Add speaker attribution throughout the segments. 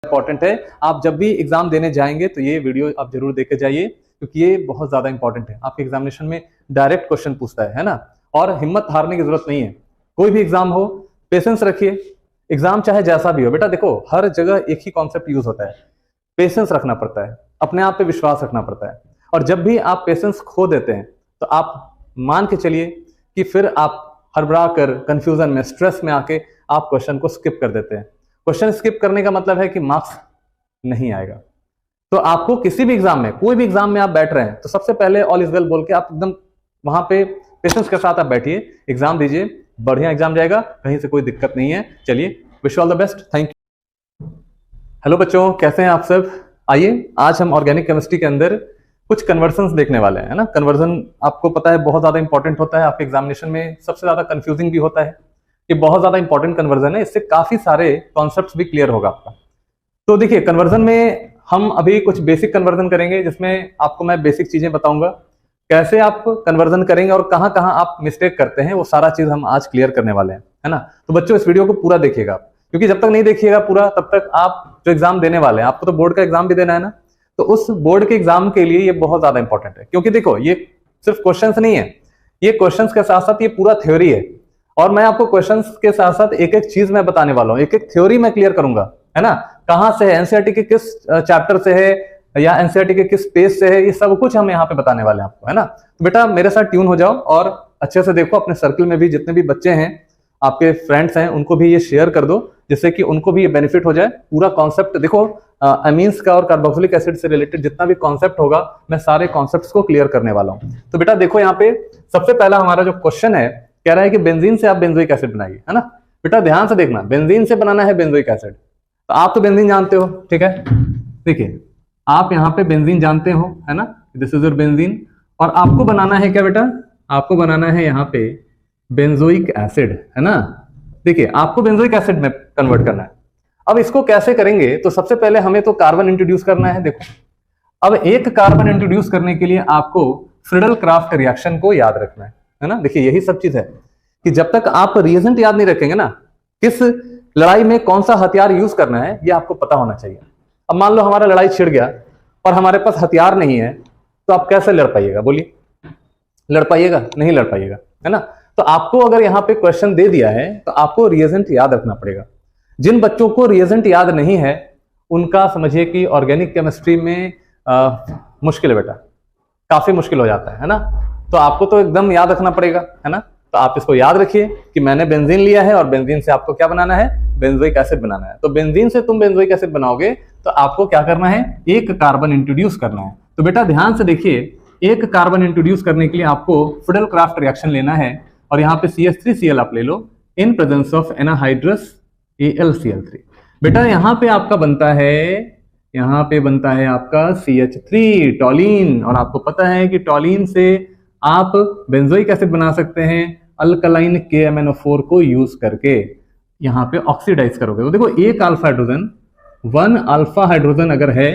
Speaker 1: Important है। आप जब भी एग्जाम देने जाएंगे तो ये वीडियो आप जरूर देख के जाइए, क्योंकि ये बहुत ज्यादा इंपॉर्टेंट है। आपके एग्जामिनेशन में डायरेक्ट क्वेश्चन पूछता है ना। और हिम्मत हारने की जरूरत नहीं है। कोई भी एग्जाम हो, पेशेंस रखिए। एग्जाम चाहे जैसा भी हो, बेटा देखो हर जगह एक ही कॉन्सेप्ट यूज होता है, पेशेंस रखना पड़ता है, अपने आप पे विश्वास रखना पड़ता है। और जब भी आप पेशेंस खो देते हैं तो आप मान के चलिए कि फिर आप हड़बड़ा कर कंफ्यूजन में, स्ट्रेस में आके आप क्वेश्चन को स्किप कर देते हैं। क्वेश्चन स्किप करने का मतलब है कि मार्क्स नहीं आएगा। तो आपको किसी भी एग्जाम में, कोई भी एग्जाम में आप बैठ रहे हैं तो सबसे पहले ऑल इज वेल बोल के आप एकदम वहां पे पेशेंस के साथ आप बैठिए, एग्जाम दीजिए, बढ़िया एग्जाम जाएगा, कहीं से कोई दिक्कत नहीं है। चलिए, wish all the best, thank you. Hello बच्चों, कैसे हैं आप सब? आइए, आज हम ऑर्गेनिक केमिस्ट्री के अंदर कुछ कन्वर्जन्स देखने वाले हैं, है ना। कन्वर्जन आपको पता है बहुत ज्यादा इंपॉर्टेंट होता है, आपके एग्जामिनेशन में सबसे ज्यादा कंफ्यूजिंग भी होता है। ये बहुत ज्यादा इंपॉर्टेंट कन्वर्जन है, इससे काफी सारे कॉन्सेप्ट्स भी क्लियर होगा आपका। तो देखिए, कन्वर्जन में हम अभी कुछ बेसिक कन्वर्जन करेंगे, जिसमें आपको मैं बेसिक चीजें बताऊंगा, कैसे आप कन्वर्जन करेंगे और कहां कहां आप मिस्टेक करते हैं, वो सारा चीज हम आज क्लियर करने वाले हैं, है ना। तो बच्चों इस वीडियो को पूरा देखिएगा, क्योंकि जब तक नहीं देखिएगा पूरा, तब तक आप जो एग्जाम देने वाले हैं, आपको तो बोर्ड का एग्जाम भी देना है ना, तो उस बोर्ड के एग्जाम के लिए ये बहुत ज्यादा इंपॉर्टेंट है। क्योंकि देखो, ये सिर्फ क्वेश्चंस नहीं है, ये क्वेश्चंस के साथ साथ ये पूरा थ्योरी है। और मैं आपको क्वेश्चंस के साथ साथ एक एक चीज मैं बताने वाला हूं, एक एक थ्योरी मैं क्लियर करूंगा, है ना। कहां से है, एनसीईआरटी के किस चैप्टर से है, या एनसीईआरटी के किस पेज से है, ये सब कुछ हम यहाँ पे बताने वाले हैं आपको, है ना। तो बेटा मेरे साथ ट्यून हो जाओ और अच्छे से देखो। अपने सर्कल में भी जितने भी बच्चे हैं, आपके फ्रेंड्स हैं, उनको भी ये शेयर कर दो, जिससे कि उनको भी ये बेनिफिट हो जाए। पूरा कॉन्सेप्ट देखो, अमीन्स का और कार्बोक्सिलिक एसिड से रिलेटेड जितना भी कॉन्सेप्ट होगा, मैं सारे कॉन्सेप्ट्स को क्लियर करने वाला हूं। तो बेटा देखो, यहाँ पे सबसे पहला हमारा जो क्वेश्चन है, कह रहा है कि बेंजीन से आप बेंजोइक एसिड बनाइए, है ना। बेटा ध्यान से देखना, बेंजीन से बनाना है बेंजोइक एसिड। तो आप तो बेंजीन जानते हो, ठीक है। देखिए, आप यहाँ पे बेंजीन जानते हो, है ना, दिस इज योर बेंजीन। और आपको बनाना है क्या बेटा, आपको बनाना है यहाँ पे बेंजोइक एसिड, है ना। देखिए, आपको बेंजोइक एसिड में कन्वर्ट करना है। अब इसको कैसे करेंगे, तो सबसे पहले हमें तो कार्बन इंट्रोड्यूस करना है। देखो, अब एक कार्बन इंट्रोड्यूस करने के लिए आपको फ्रीडल क्राफ्ट रिएक्शन को याद रखना है ना। देखिए, यही सब चीज है कि जब तक आप रिएजेंट याद नहीं रखेंगे ना, किस लड़ाई में कौन सा हथियार यूज करना है, ये आपको पता होना चाहिए। अब मान लो हमारा लड़ाई छिड़ गया और हमारे पास हथियार नहीं है, तो आप कैसे लड़ पाइएगा, बोलिए। लड़ पाइएगा? नहीं लड़ पाइएगा, है ना। तो आपको अगर यहाँ पे क्वेश्चन दे दिया है, तो आपको रिएजेंट याद रखना पड़ेगा। जिन बच्चों को रिएजेंट याद नहीं है, उनका समझिए कि ऑर्गेनिक केमिस्ट्री में मुश्किल है बेटा, काफी मुश्किल हो जाता है ना। तो आपको तो एकदम याद रखना पड़ेगा, है ना। तो आप इसको याद रखिए कि मैंने बेंजीन लिया है और बेंजीन से आपको क्या बनाना है, बेंजोइक एसिड बनाना है। तो बेंजीन से तुम बेंजोइक एसिड बनाओगे तो आपको क्या करना है, एक कार्बन इंट्रोड्यूस करना है। तो बेटा ध्यान से देखिए, एक कार्बन इंट्रोड्यूस करने के लिए आपको फ्रीडल क्राफ्ट रिएक्शन लेना है, और यहाँ पे CH3Cl आप ले लो इन प्रेजेंस ऑफ एनाहाइड्रस AlCl3। बेटा यहाँ पे आपका बनता है, यहाँ पे बनता है आपका CH3 टॉलिन। और आपको पता है कि टॉलिन से आप बेंजोइक एसिड बना सकते हैं अल्कलाइन KMnO4 को यूज करके। यहाँ पे ऑक्सीडाइज करोगे तो देखो, एक अल्फा हाइड्रोजन, 1 अल्फा हाइड्रोजन अगर है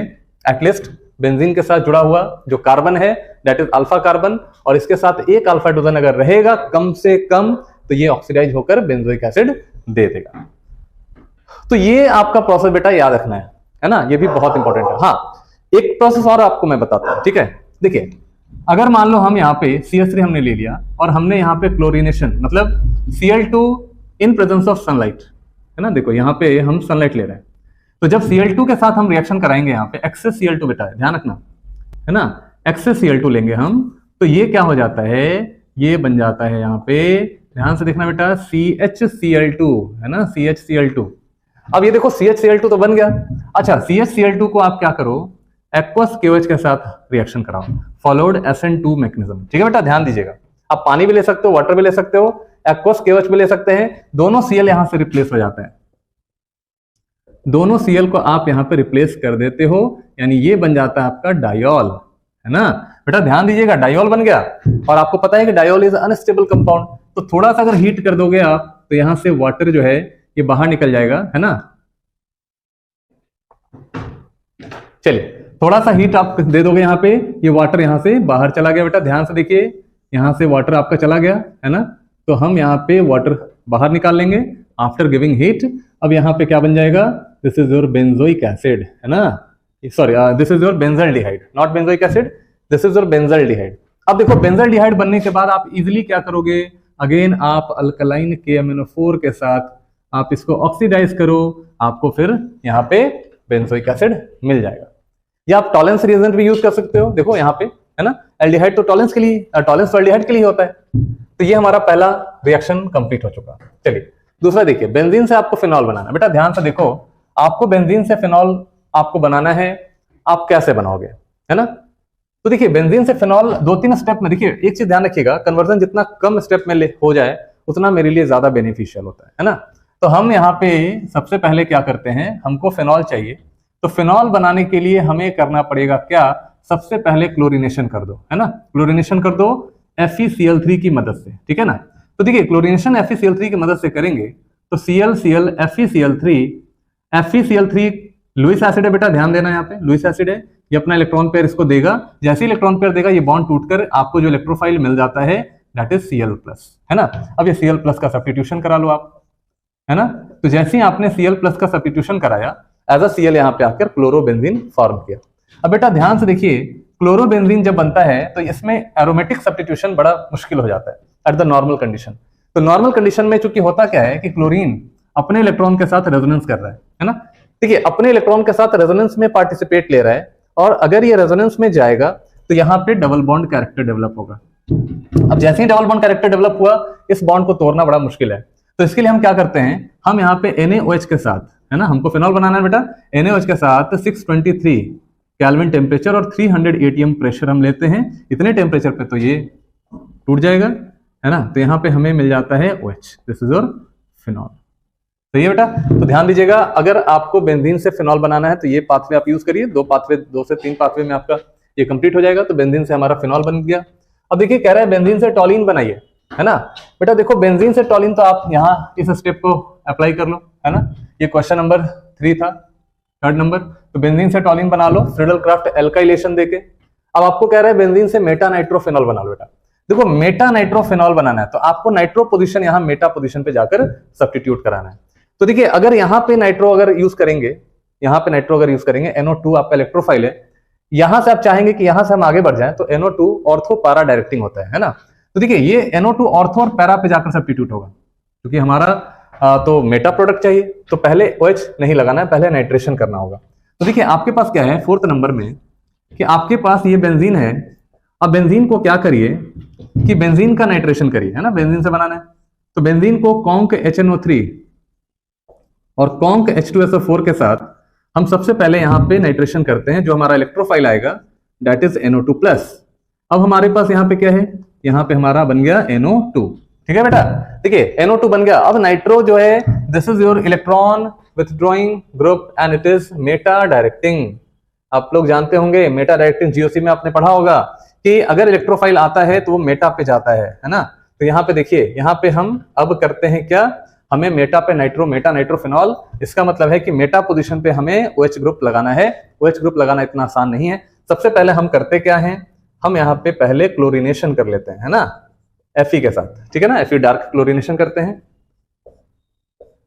Speaker 1: एटलीस्ट बेंजीन के साथ जुड़ा हुआ जो कार्बन है, दैट इज अल्फा कार्बन, और इसके साथ एक अल्फा हाइड्रोजन अगर रहेगा कम से कम, तो ये ऑक्सीडाइज होकर बेंजोइक एसिड दे देगा। तो ये आपका प्रोसेस बेटा याद रखना है ना, ये भी बहुत इंपॉर्टेंट है। हाँ, एक प्रोसेस और आपको मैं बताता हूं, ठीक है। देखिए, अगर मान लो हम यहाँ पे CH3 हमने ले लिया और हमने यहाँ पे क्लोरीनेशन, मतलब Cl2 in presence of sunlight, है ना। देखो यहाँ पे हम सनलाइट ले रहे हैं, तो जब Cl2 के साथ हम रिएक्शन कराएंगे, यहाँ पे एक्सेस Cl2 बेटा है, ध्यान रखना, है ना। एक्सेस Cl2 लेंगे हम, तो ये क्या हो जाता है, ये बन जाता है यहाँ पे, ध्यान से देखना बेटा, CHCl2, है ना, CHCl2। अब ये देखो CHCl2 तो बन गया। अच्छा, CHCl2 को आप क्या करो, एक्वस KOH के साथ रिएक्शन कराओ, फॉलोड SN2 मैकेनिज्म, ठीक है बेटा, ध्यान दीजिएगा। आप पानी भी ले सकते हो, वाटर भी ले सकते हो, एक्वस KOH भी ले सकते हैं, दोनों Cl यहां से रिप्लेस हो जाते हैं। दोनों Cl को आप यहां पे रिप्लेस कर देते हो, यानी ये बन जाता है आपका डायोल, है ना बेटा, ध्यान दीजिएगा, डायोल बन गया। और आपको पता है कि डायोल इज अनस्टेबल कंपाउंड, तो थोड़ा सा अगर हीट कर दोगे आप, तो यहां से वाटर जो है ये बाहर निकल जाएगा, है ना। चलिए, थोड़ा सा हीट आप दे दोगे यहाँ पे, ये वाटर यहाँ से बाहर चला गया बेटा, ध्यान से देखिए, यहाँ से वाटर आपका चला गया, है ना। तो हम यहाँ पे वाटर बाहर निकाल लेंगे आफ्टर गिविंग हीट। अब यहाँ पे क्या बन जाएगा, this is your benzoic acid, है ना, sorry this is your benzaldehyde, not benzoic acid, this is your benzaldehyde. अब देखो बेंजल्डिहाइड बनने के बाद आप इजीली क्या करोगे, अगेन आप अल्कलाइन KMnO4 के साथ आप इसको ऑक्सीडाइज करो, आपको फिर यहाँ पे बेंजोइक एसिड मिल जाएगा। या आप टॉलेंस रिएजेंट भी यूज कर सकते हो, देखो यहाँ पे है ना, एल्डिहाइड तो टॉलेंस के लिए, टॉलेंस तो एल्डिहाइड के लिए होता है। तो ये हमारा पहला रिएक्शन कंप्लीट हो चुका। चलिए दूसरा देखिए, बेंजीन से आपको फिनॉल बनाना। बेटा ध्यान से देखो, आपको बेंजीन से फिनॉल आपको बनाना है, आप कैसे बनाओगे, है ना। तो देखिए बेंजीन से फिनॉल 2-3 स्टेप में, देखिए एक चीज ध्यान रखिएगा, कन्वर्जन जितना कम स्टेप में हो जाए उतना मेरे लिए ज्यादा बेनिफिशियल होता है ना। तो हम यहाँ पे सबसे पहले क्या करते हैं, हमको फिनॉल चाहिए, तो फिनॉल बनाने के लिए हमें करना पड़ेगा क्या, सबसे पहले क्लोरीनेशन कर दो, है ना, क्लोरीनेशन कर दो FeCl3 की मदद से, ठीक है ना। तो देखिए क्लोरीनेशन FeCl3 की मदद से करेंगे तो ClCl FeCl3 लुईस एसिड है, बेटा ध्यान देना, यहाँ पे लुईस एसिड है, ये अपना इलेक्ट्रॉन पेयर इसको देगा, जैसे ही इलेक्ट्रॉन पेयर देगा ये बॉन्ड टूटकर आपको जो इलेक्ट्रोफाइल मिल जाता है दैट इज Cl+, है ना। अब ये Cl+ का सब्स्टिट्यूशन करा लो आप, है ना। तो जैसे ही आपने Cl+ का सब्स्टिट्यूशन कराया, एज अ Cl यहाँ पे आकर क्लोरोबेंजीन फॉर्म किया। अब बेटा ध्यान से देखिए, क्लोरोबेंजीन जब बनता है तो इसमें एरोमेटिक सब्स्टिट्यूशन बड़ा मुश्किल हो जाता है एट द नॉर्मल कंडीशन। तो नॉर्मल कंडीशन में चूंकि होता क्या है कि क्लोरीन अपने इलेक्ट्रॉन के साथ रेजोनेंस कर रहा है ना। देखिए अपने इलेक्ट्रॉन के साथ रेजोनेंस में पार्टिसिपेट ले रहा है, और अगर ये रेजोनेंस में जाएगा तो यहाँ पे डबल बॉन्ड कैरेक्टर डेवलप होगा। अब जैसे ही डबल बॉन्ड कैरेक्टर डेवलप हुआ, इस बॉन्ड को तोड़ना बड़ा मुश्किल है। तो इसके लिए हम क्या करते हैं, हम यहाँ पे NaOH के साथ, है ना, हमको फिनॉल बनाना है बेटा, NaOH के साथ 623 केल्विन टेम्परेचर और 300 ATM प्रेशर हम लेते हैं। इतने टेम्परेचर पे तो ये टूट जाएगा, है ना। तो यहाँ पे हमें मिल जाता है OH, this is your phenol. सही है बेटा। तो ध्यान दीजिएगा, अगर आपको बेंजीन से फिनॉल बनाना है तो ये पाथवे आप यूज करिए, 2 से 3 पाथवे में आपका ये कंप्लीट हो जाएगा। तो बेंजीन से हमारा फिनॉल बन गया। अब देखिए कह रहा है बेंजीन से टॉलिन बनाइए, है ना। बेटा देखो बेंजीन से टॉलिन तो आप यहाँ इस स्टेप को अप्लाई कर लो, है ना। ये क्वेश्चन नंबर 3 था, 3rd नंबर। तो बेंजीन से टॉलिन बना लो फ्रिडल क्राफ्ट एल्काइलेशन देके। अब आपको कह रहा है बेंजीन से मेटा नाइट्रोफिनॉल बना लो। बेटा देखो मेटा नाइट्रोफिनॉल बनाना है तो आपको नाइट्रो पोजीशन यहाँ मेटा पोजीशन पे जाकर सब्स्टिट्यूट कराना है। तो देखिए अगर यहाँ पे नाइट्रो अगर यूज करेंगे, यहाँ पे नाइट्रो अगर यूज करेंगे, NO2 आपका इलेक्ट्रोफाइल है, यहां से आप चाहेंगे कि यहां से हम आगे बढ़ जाएं तो NO2 ऑर्थो पैरा डायरेक्टिंग होता है ना। तो देखिए ये NO2 ऑर्थो और पैरा पे जाकर सब्स्टिट्यूट होगा, क्योंकि हमारा तो मेटा प्रोडक्ट चाहिए, तो पहले OH नहीं लगाना है, पहले नाइट्रेशन करना होगा। तो देखिए आपके पास क्या है 4th नंबर में कि आपके पास ये बेंजीन है। अब बेंजीन को क्या करिए कि बेंजीन का नाइट्रेशन करिए, है ना, बेंजीन से बनाना है। तो बेंजीन को कॉन्क HNO3 और कॉन्क H2SO4 के साथ हम सबसे पहले यहाँ पे नाइट्रेशन करते हैं। जो हमारा इलेक्ट्रोफाइल आएगा दैट इज NO2+। अब हमारे पास यहाँ पे क्या है, यहाँ पे हमारा बन गया NO2, ठीक है बेटा। देखिए NO2 बन गया। अब नाइट्रो जो है this is your electron withdrawing group and it is Meta directing. आप लोग जानते होंगे मेटा डायरेक्टिंग, GOC में आपने पढ़ा होगा कि अगर इलेक्ट्रोफाइल आता है तो वो मेटा पे जाता है ना। तो यहाँ पे देखिए, यहाँ पे हम अब करते हैं क्या, हमें मेटा पे नाइट्रो, मेटा नाइट्रोफिनॉल। इसका मतलब है कि मेटा पोजीशन पे हमें OH ग्रुप लगाना है। OH ग्रुप लगाना इतना आसान नहीं है। सबसे पहले हम करते क्या है, हम यहाँ पे पहले क्लोरीनेशन कर लेते हैं, है ना, Fe के साथ, ठीक है ना। Fe डार्क क्लोरीनेशन करते हैं।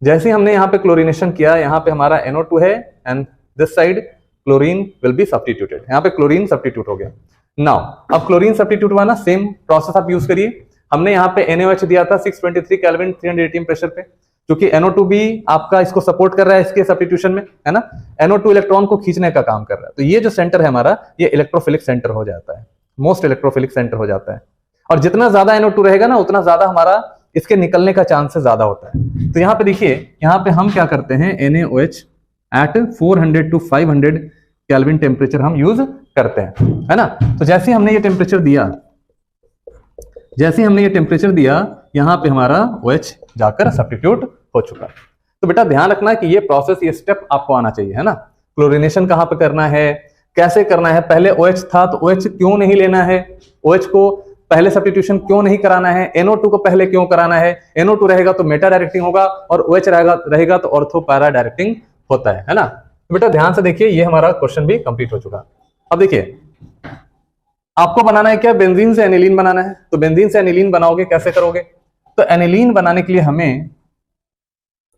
Speaker 1: जैसे ही हमने यहाँ पे क्लोरीनेशन किया, यहाँ पे हमारा NO2 है and this side chlorine will be substituted. यहाँ पे क्लोरीन सब्स्टिट्यूट हो गया। नाउ अब क्लोरीन सब्स्टिट्यूट हुआ ना, सेम प्रोसेस आप यूज करिए। हमने यहाँ पे NaOH दिया था 623 केल्विन 300 ATM प्रेशर पे, क्योंकि NO2 भी आपका इसको सपोर्ट कर रहा है इसके सब्स्टिट्यूशन में, है ना। NO2 इलेक्ट्रॉन को खींचने का काम कर रहा है। तो ये जो सेंटर है हमारा, ये इलेक्ट्रोफिलिक सेंटर हो जाता है, मोस्ट इलेक्ट्रोफिलिक सेंटर हो जाता है। और जितना ज्यादा NO2 रहेगा ना, उतना ज्यादा हमारा इसके निकलने का चांसेस ज्यादा होता है। तो यहाँ पे देखिए, यहाँ पे हम क्या करते हैं, NaOH at 400 to 500 kelvin temperature हम यूज करते हैं, है ना। तो जैसे हमने ये टेम्परेचर दिया, यहाँ पे हमारा OH जाकर सब्स्टिट्यूट हो चुका। तो बेटा ध्यान रखना कि ये प्रोसेस, ये स्टेप आपको आना चाहिए, है ना। क्लोरीनेशन कहाँ पे करना है, कैसे करना है, पहले OH था तो OH क्यों नहीं लेना है, OH को पहले सब्स्टिट्यूशन क्यों नहीं कराना है, NO2 को पहले क्यों कराना है। NO2 रहेगा तो मेटा डायरेक्टिंग होगा और OH रहेगा तो ऑर्थो पैरा डायरेक्टिंग होता है ना। तो बेटा ध्यान से देखिए, ये हमारा क्वेश्चन भी कंप्लीट हो चुका। अब देखिए आपको बनाना है क्या, बेंजीन से एनिलीन बनाना है। तो बेंजीन से एनिलीन बनाओगे, कैसे करोगे, तो एनिलीन बनाने के लिए हमें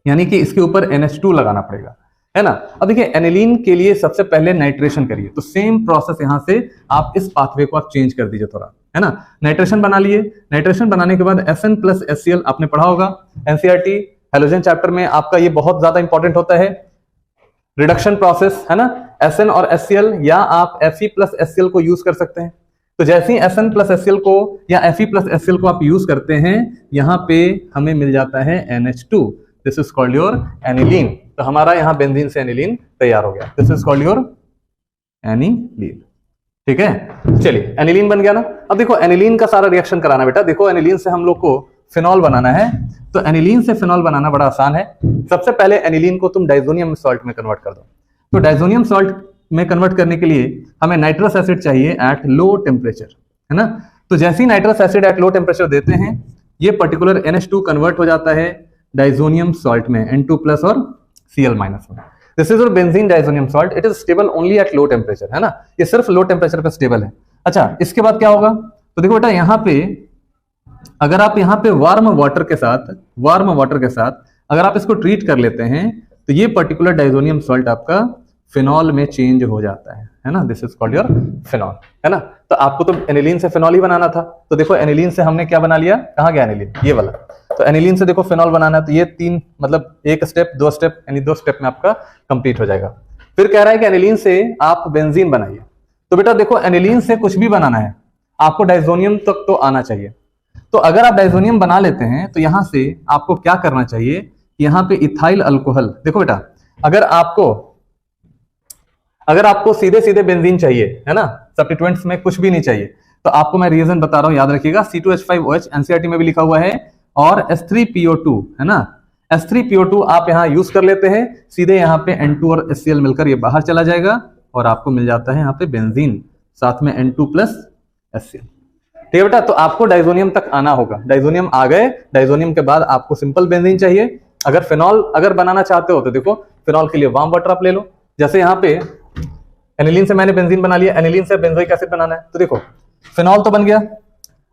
Speaker 1: यानी कि इसके ऊपर NH2 लगाना पड़ेगा। है ना। अब देखिए एनिलीन के लिए सबसे पहले नाइट्रेशन करिए, तो सेम प्रोसेस यहां से आप इस पाथवे को आप चेंज कर दीजिए थोड़ा, है ना। नाइट्रेशन बना लिए, नाइट्रेशन बनाने के बाद Sn प्लस HCl आपने पढ़ा होगा एनसीईआरटी हैलोजन चैप्टर में, आपका ये बहुत ज्यादा इंपॉर्टेंट होता है, रिडक्शन प्रोसेस, है ना। Sn और HCl या आप Fe प्लस HCl को यूज कर सकते हैं। तो जैसे ही Sn प्लस HCl को या Fe प्लस HCl को आप यूज करते हैं, यहाँ पे हमें मिल जाता है NH2, this is called your aniline. तो हमारा यहाँ बेंजीन से एनिलीन तैयार हो गया, this is called your aniline. ठीक है, चलिए एनिलीन बन गया ना। अब देखो एनिलीन का सारा रिएक्शन कराना बेटा, देखो एनिलीन से हम लोग को फिनॉल बनाना है, तो एनिलीन से फिनॉल बनाना बड़ा आसान है। सबसे पहले एनिलीन को तुम डाइजोनियम सॉल्ट में कन्वर्ट कर दो। तो डाइजोनियम सॉल्ट में कन्वर्ट करने के लिए हमें नाइट्रस एसिड चाहिए एट लो टेम्परेचर, है ना। तो जैसे ही nitrous acid at low temperature देते हैं, ये पर्टिकुलर NH2 कन्वर्ट हो जाता है डाइजोनियम सॉल्ट में, N2 प्लस और Cl माइनस में। This is your benzene diazonium salt, it is stable only eight low temperature, है ना, ये सिर्फ लो टेम्परेचर पे स्टेबल है। अच्छा, इसके बाद क्या होगा, तो देखो बेटा यहाँ पे अगर आप यहाँ पे वार्म वाटर के साथ अगर आप इसको ट्रीट कर लेते हैं, तो ये पर्टिकुलर डाइजोनियम सॉल्ट आपका फिनॉल में चेंज हो जाता है ना। This is called your phenol, है ना। तो आपको तो एनिलीन से फिनॉल ही बनाना था, तो देखो एनिलीन से हमने क्या बना लिया, कहाँ गया एनिलीन, ये वाला। तो एनिलीन से देखो फिनॉल बनाना है, तो ये तीन मतलब एक स्टेप, दो स्टेप, यानी 2 स्टेप में आपका कंप्लीट हो जाएगा। फिर कह रहा है कि एनिलीन से आप बेंजीन बनाइए। तो बेटा देखो एनिलीन से कुछ भी बनाना है, आपको डाइजोनियम तक तो आना चाहिए। तो अगर आप डाइजोनियम बना लेते हैं, तो यहां से आपको क्या करना चाहिए, यहाँ पे इथाइल अल्कोहल, देखो बेटा अगर आपको सीधे सीधे बेंजीन चाहिए, है ना, सब्स्टिट्यूएंट्स में कुछ भी नहीं चाहिए, तो आपको मैं रीजन बता रहा हूं, याद रखिएगा। C2H5OH एनसीईआरटी में भी लिखा हुआ है, और H3PO2, है ना, H3PO2 आप यहां यूज कर लेते हैं, सीधे यहाँ पे N2 और HCl मिलकर ये बाहर चला जाएगा और आपको मिल जाता है यहाँ पे बेंजीन, साथ में N2 प्लस HCl। ठीक है बेटा, तो आपको डाइजोनियम तक आना होगा। डाइजोनियम आ गए, डाइजोनियम के बाद आपको सिंपल बेंजीन चाहिए। अगर फिनॉल अगर बनाना चाहते हो तो देखो फिनॉल के लिए वार्म वाटर आप ले लो। जैसे यहाँ पे एनिलीन से मैंने बेंजीन बना लिया, एनिलीन से बेंजोइक एसिड बनाना है, तो देखो फिनॉल तो बन गया।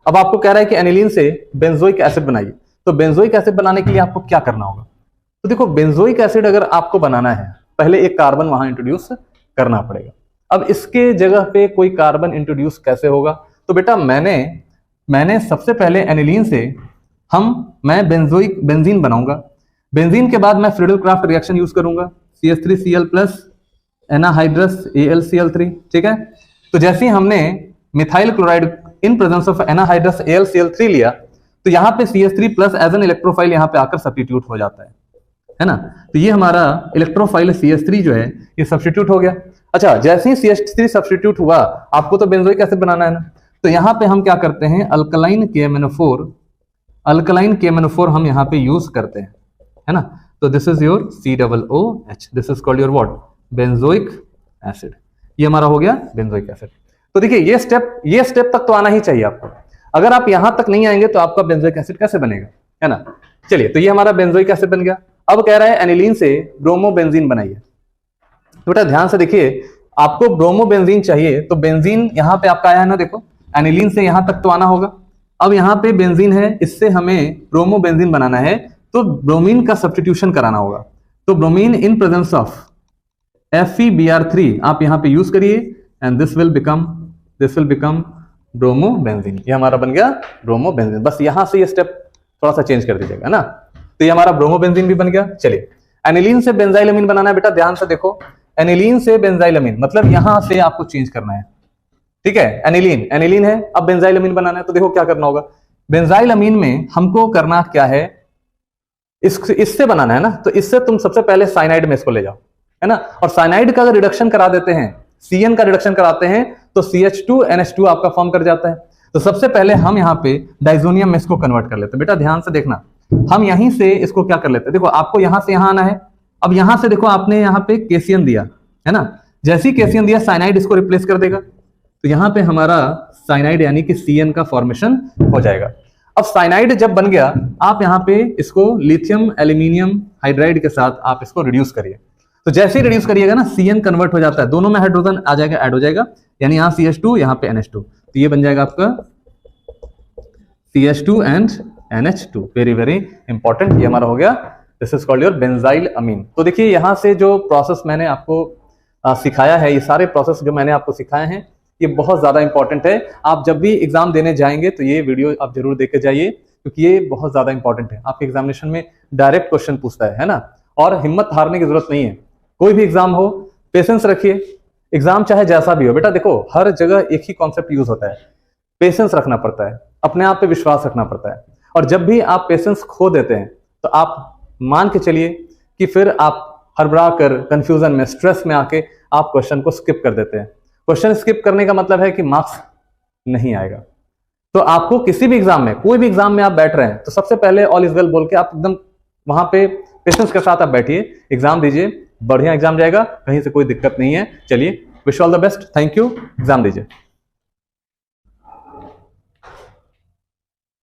Speaker 1: अब आपको कह रहा है कि एनिलीन से बेंजोइक एसिड बनाइए, तो बेंजोइक एसिड बनाने के लिए आपको क्या करना होगा, तो देखो बेंजोइक एसिड अगर आपको बनाना है, पहले एक कार्बन वहां इंट्रोड्यूस करना पड़ेगा। अब इसके जगह पे कोई कार्बन इंट्रोड्यूस कैसे होगा, तो बेटा मैंने सबसे पहले एनिलीन से मैं बेंजीन बनाऊंगा। बेंजीन के बाद मैं फ्रीडल क्राफ्ट रिएक्शन यूज करूंगा, CH3Cl प्लस एनाहाइड्रस AlCl3, ठीक है। तो जैसे ही हमने methyl chloride in presence of anhydrous AlCl3 लिया, तो यहाँ पे CH3 plus as an electrophile यहाँ पे आकर सब्स्टिट्यूट हो जाता है ना। तो ये हमारा इलेक्ट्रोफाइल CH3 जो है ये सब्स्टिट्यूट हो गया। अच्छा, जैसे ही CH3 सब्स्टिट्यूट हुआ, आपको तो बेंजोइक एसिड बनाना है ना, तो यहाँ पे हम क्या करते हैं, अल्कलाइन KMNO4 हम यहाँ पे यूज करते हैं, है ना। तो this is your COOH, this is called your what, benzoic acid. ये हमारा हो गया बेंजोइक एसिड। तो देखिए ये स्टेप तक तो आना ही चाहिए आपको। अगर आप यहां तक नहीं आएंगे तो आपका बेंजोइक एसिड कैसे बनेगा, है ना। चलिए, तो ये हमारा बेंजोइक एसिड बन गया। अब कह रहा है एनिलीन से ब्रोमोबेंजीन बनाइए। तो बेटा ध्यान से देखिए, आपको ब्रोमोबेंजीन चाहिए, तो बेंजीन यहां पे आपका आया है ना, देखो एनिलीन से यहां तक तो आना होगा। अब यहाँ पे बेंजीन है, इससे हमें ब्रोमोबेंजीन बनाना है, तो ब्रोमीन का सब्स्टिट्यूशन कराना होगा। तो bromine in presence of FeBr3 आप यहाँ पे यूज करिए, and this will become bromobenzene. ये हमारा बन गया ब्रोमोबेंजीन। बस यहां से ये स्टेप थोड़ा सा चेंज कर दीजिएगा, है ना। तो ये हमारा ब्रोमोबेंजीन भी बन गया। चलिए, एनिलीन से बेंजाइलमीन बनाना है बेटा, ध्यान से देखो, एनिलीन से बेंजाइलमीन मतलब यहां से आपको चेंज करना है, ठीक है। एनिलीन है, अब बेंजाइलमीन बनाना है, तो देखो क्या करना होगा, बेंजाइलमीन में हमको करना क्या है, इससे बनाना है ना, तो इससे तुम सबसे पहले साइनाइड में इसको ले जाओ, है ना। और साइनाइड का अगर रिडक्शन करा देते हैं, CN का रिडक्शन कराते हैं, तो CH2NH2 आपका फॉर्म कर जाता है। तो सबसे पहले हम यहाँ पे डाइजोनियम में इसको कन्वर्ट कर लेते हैं। बेटा ध्यान से देखना, हम यहीं से इसको क्या कर लेते हैं, देखो आपको यहां से यहां आना है। अब यहां से देखो आपने यहाँ पे केसियन दिया, है ना, जैसे ही केसियन दिया साइनाइड इसको रिप्लेस कर देगा, तो यहाँ पे हमारा साइनाइड यानी कि CN का फॉर्मेशन हो जाएगा। अब साइनाइड जब बन गया, आप यहाँ पे इसको लिथियम एल्यूमिनियम हाइड्राइड के साथ आप इसको रिड्यूस करिए। तो जैसे ही रिड्यूस करिएगा ना, CN कन्वर्ट हो जाता है, दोनों में हाइड्रोजन आ जाएगा, ऐड हो जाएगा, यानी यहाँ CH2 यहाँ पे NH2, तो ये बन जाएगा आपका CH2 and NH2। Very very important, ये हमारा हो गया this is called your benzyl amine. तो देखिए यहाँ से जो प्रोसेस मैंने आपको सिखाया है, ये सारे प्रोसेस जो मैंने आपको सिखाए हैं ये बहुत ज्यादा इंपॉर्टेंट है। आप जब भी एग्जाम देने जाएंगे तो ये वीडियो आप जरूर देख के जाइए, क्योंकि ये बहुत ज्यादा इंपॉर्टेंट है। आपके एग्जामिनेशन में डायरेक्ट क्वेश्चन पूछता है ना। और हिम्मत हारने की जरूरत नहीं है, कोई भी एग्जाम हो पेशेंस रखिए। एग्जाम चाहे जैसा भी हो बेटा, देखो हर जगह एक ही कॉन्सेप्ट यूज होता है, पेशेंस रखना पड़ता है, अपने आप पे विश्वास रखना पड़ता है। और जब भी आप पेशेंस खो देते हैं तो आप मान के चलिए कि फिर आप हड़बड़ा कर कंफ्यूजन में, स्ट्रेस में आके आप क्वेश्चन को स्किप कर देते हैं। क्वेश्चन स्किप करने का मतलब है कि मार्क्स नहीं आएगा। तो आपको किसी भी एग्जाम में, कोई भी एग्जाम में आप बैठ रहे हैं तो सबसे पहले ऑल इज वेल बोल के आप एकदम वहां पे पेशेंस के साथ आप बैठिए, एग्जाम दीजिए, बढ़िया एग्जाम जाएगा, कहीं से कोई दिक्कत नहीं है। चलिए, wish all the best, thank you, exam दीजिए।